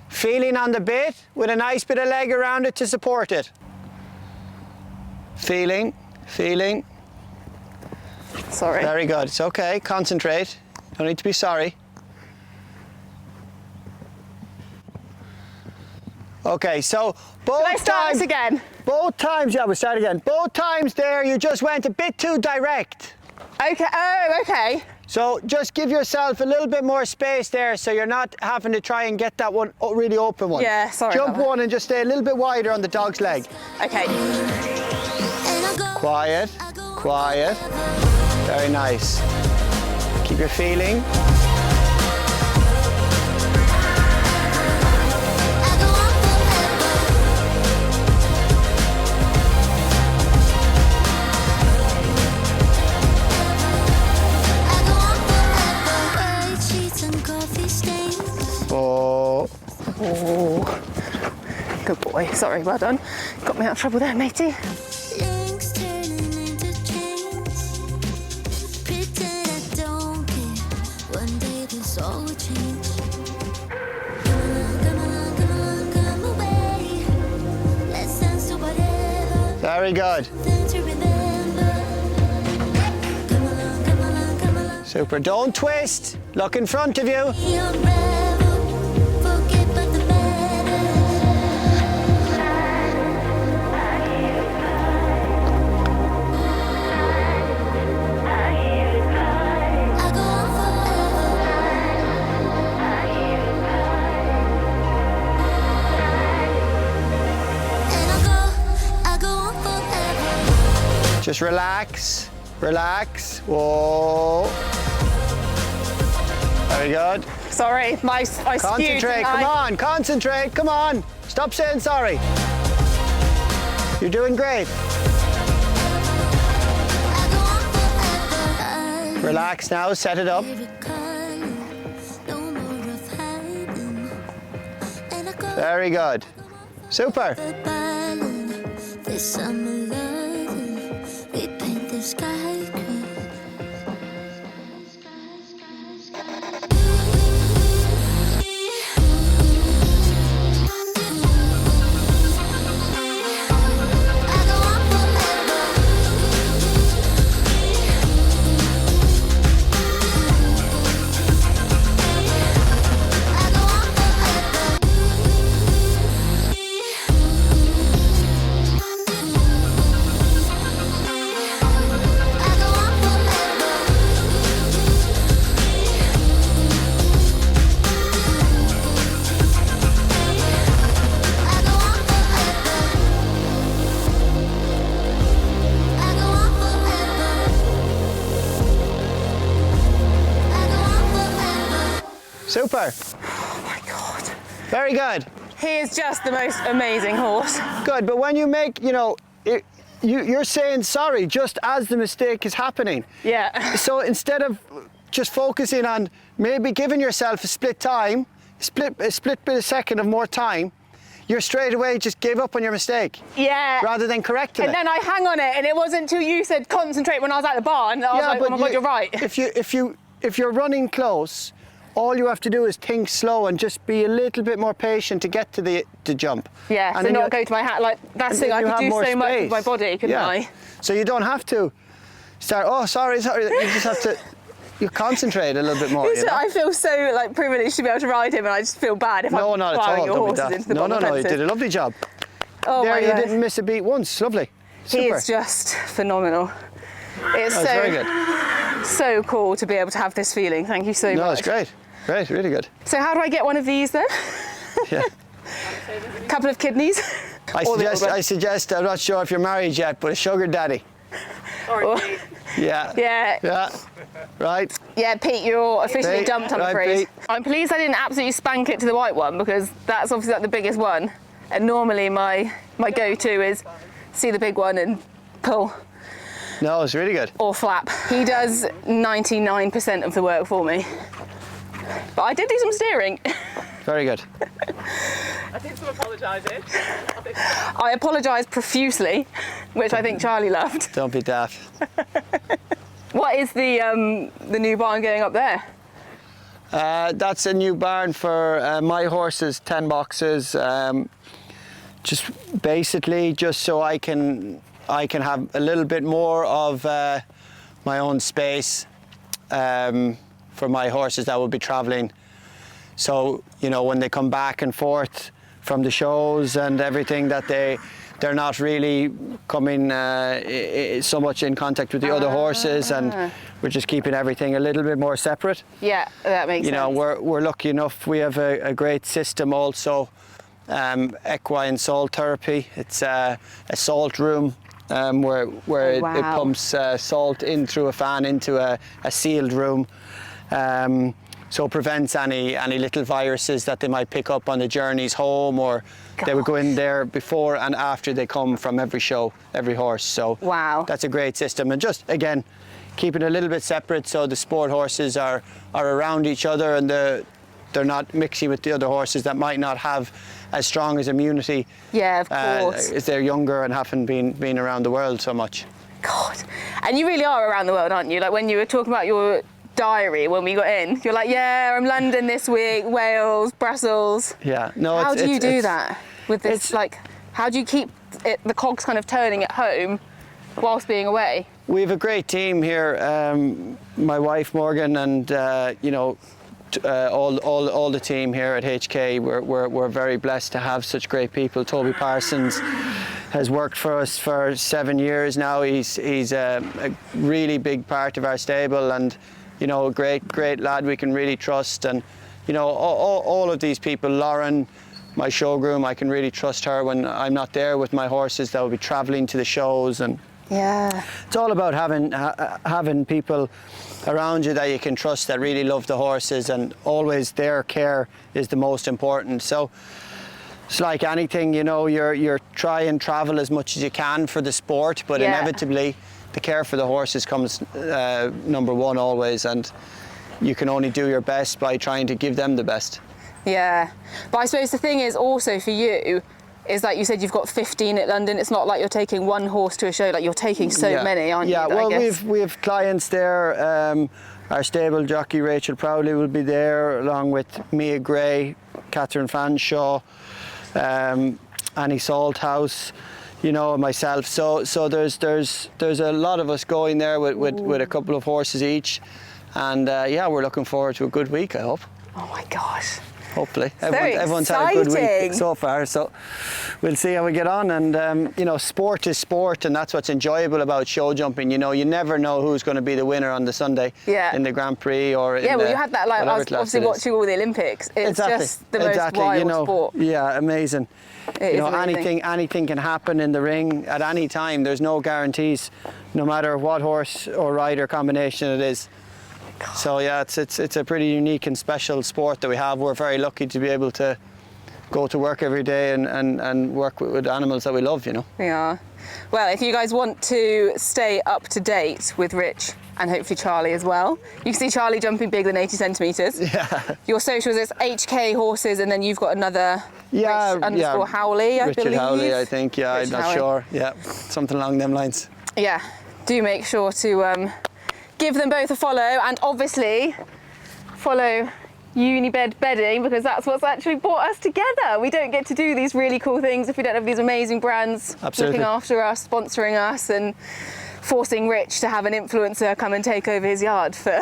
Feeling on the bit with a nice bit of leg around it to support it. Feeling. Sorry. Very good, it's okay, concentrate. Don't need to be sorry. Okay, so both Can I start times. this again? Both times, yeah, we'll start again. Both times there, you just went a bit too direct. Okay, oh, okay. So just give yourself a little bit more space there so you're not having to try and get that one really open one. Yeah, sorry Jump about that. one and just stay a little bit wider on the dog's leg. Okay. Quiet. Very nice. Keep your feeling. Oh. Good boy. Sorry, well done. Got me out of trouble there, matey. Links turning into chains. Pretend I don't care. One day this all will change. Come away. Let's dance to whatever. Very good. Thing to remember. Come along. Super. Don't twist. Look in front of you. Be unravel. Forget about the matter. I go on forever. And I go on forever. Just relax. Whoa. Very good. Sorry, I skewed. Concentrate, come on, concentrate, come on. Stop saying sorry. You're doing great. I go on forever. Relax now, set it up. No more of hiding. And I go Very good. Super. this summer loving. We paint the sky green. I go on Super. Oh my God. Very good. He is just the most amazing horse. Good, but when you make, you know, you're saying sorry just as the mistake is happening. Yeah. So instead of just focusing on maybe giving yourself a split bit a second of more time, you're straight away just gave up on your mistake. Yeah. Rather than correcting it. And then I hang on it, and it wasn't until you said concentrate when I was at the barn that I was like, oh my God, you're right. If you're running close, all you have to do is think slow and just be a little bit more patient to get to the jump. Yeah, and so not go to my hat. Like, that's the thing, I could do so much with my body, couldn't I? So you don't have to start, oh, sorry. You just have to, you concentrate a little bit more. You know? I feel so like privileged to be able to ride him, and I just feel bad if I'm not at plowing all. your Don't be horses daft. into the No, bottom of you fences. did a lovely job. Oh there, my you God. didn't miss a beat once. Lovely. Super. He is just phenomenal. It's That was very good. so cool to be able to have this feeling. Thank you so much. No, it's great. Great, really good. So how do I get one of these then? Yeah. Couple of kidneys? I suggest, I'm not sure if you're married yet, but a sugar daddy. Or, Yeah. yeah. Yeah. Right. Yeah, Pete, you're officially Pete, dumped, I'm right, afraid. Pete. I'm pleased I didn't absolutely spank it to the white one, because that's obviously like the biggest one. And normally my go-to is see the big one and pull No, it's really good. or flap. He does 99% of the work for me. But I did do some steering. Very good. I did some apologising. I apologised profusely, which I think Charlie loved. Don't be daft. What is the new barn going up there? That's a new barn for my horses, 10 boxes. Just basically just so I can have a little bit more of my own space for my horses that will be traveling. So, you know, when they come back and forth from the shows and everything, that they're not really coming so much in contact with the other horses, and we're just keeping everything a little bit more separate. Yeah, that makes sense. You know, we're lucky enough, we have a great system also, equine salt therapy. It's a salt room where it pumps salt in through a fan into a sealed room. So it prevents any little viruses that they might pick up on the journeys home, or they would go in there before and after they come from every show, every horse. So wow, that's a great system. And just again, keeping it a little bit separate so the sport horses are around each other, and they're not mixing with the other horses that might not have as strong as immunity. Yeah, of course. If they're younger and haven't been around the world so much. God, and you really are around the world, aren't you? Like when you were talking about your diary when we got in, you're like, yeah, I'm London this week, Wales, Brussels. Yeah, no. How do you do that with this? Like, how do you keep the cogs kind of turning at home whilst being away? We have a great team here. My wife Morgan and you know, all the team here at HK. We're very blessed to have such great people. Toby Parsons has worked for us for 7 years now. He's a really big part of our stable, and you know, a great lad we can really trust. And you know, all of these people, Lauren, my showgroom, I can really trust her when I'm not there with my horses that will be traveling to the shows. And yeah, it's all about having people around you that you can trust, that really love the horses, and always their care is the most important. So it's like anything, you know, you're try and travel as much as you can for the sport, but inevitably the care for the horses comes number one always, and you can only do your best by trying to give them the best. Yeah, but I suppose the thing is also for you is like you said, you've got 15 at London. It's not like you're taking one horse to a show, like you're taking so many, aren't you? Yeah, well, I guess. we have clients there. Our stable jockey Rachel Proudley will be there, along with Mia Gray, Catherine Fanshaw, Annie Salthouse, you know, and myself. So there's a lot of us going there with a couple of horses each, and yeah, we're looking forward to a good week, I hope. Oh my gosh. Hopefully. So Everyone's had a good exciting. week so far, so we'll see how we get on. And you know, sport is sport, and that's what's enjoyable about show jumping. You know, you never know who's going to be the winner on the Sunday in the Grand Prix or yeah, well, you had that, like, I was obviously watching all the Olympics. It's just the most wild you know, sport. Yeah, amazing. It you know, is amazing. anything can happen in the ring at any time. There's no guarantees, no matter what horse or rider combination it is. So yeah, it's a pretty unique and special sport that we have. We're very lucky to be able to go to work every day and work with animals that we love, you know. We are. Well, if you guys want to stay up to date with Rich and hopefully Charlie as well, you can see Charlie jumping bigger than 80 centimetres. Yeah. Your socials is HK Horses, and then you've got another Yeah, Rich Howley, I Richard believe. Howley, I think. Yeah, Richard I'm not Howley. sure. Yeah, something along them lines. Yeah, do make sure to give them both a follow, and obviously follow Unibed Bedding, because that's what's actually brought us together. We don't get to do these really cool things if we don't have these amazing brands Absolutely. looking after us, sponsoring us, and forcing Rich to have an influencer come and take over his yard for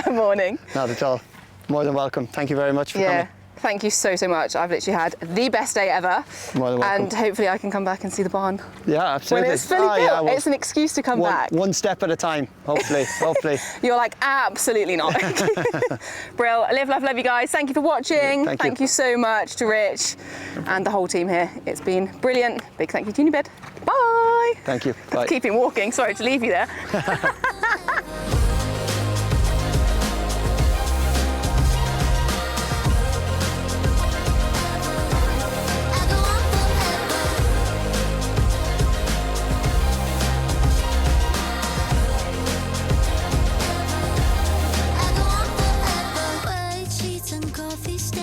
a morning. Not at all. More than welcome. Thank you very much for coming. Thank you so, so much. I've literally had the best day ever. More than welcome. And hopefully I can come back and see the barn. Yeah, absolutely. When it's fully built, yeah, well, it's an excuse to come back. One step at a time, hopefully, hopefully. You're like, absolutely not. Brill, live, love, love you guys. Thank you for watching. Thank you so much to Rich and the whole team here. It's been brilliant. Big thank you to Unibed. Bye. Thank you. Bye. Keeping walking. Sorry to leave you there.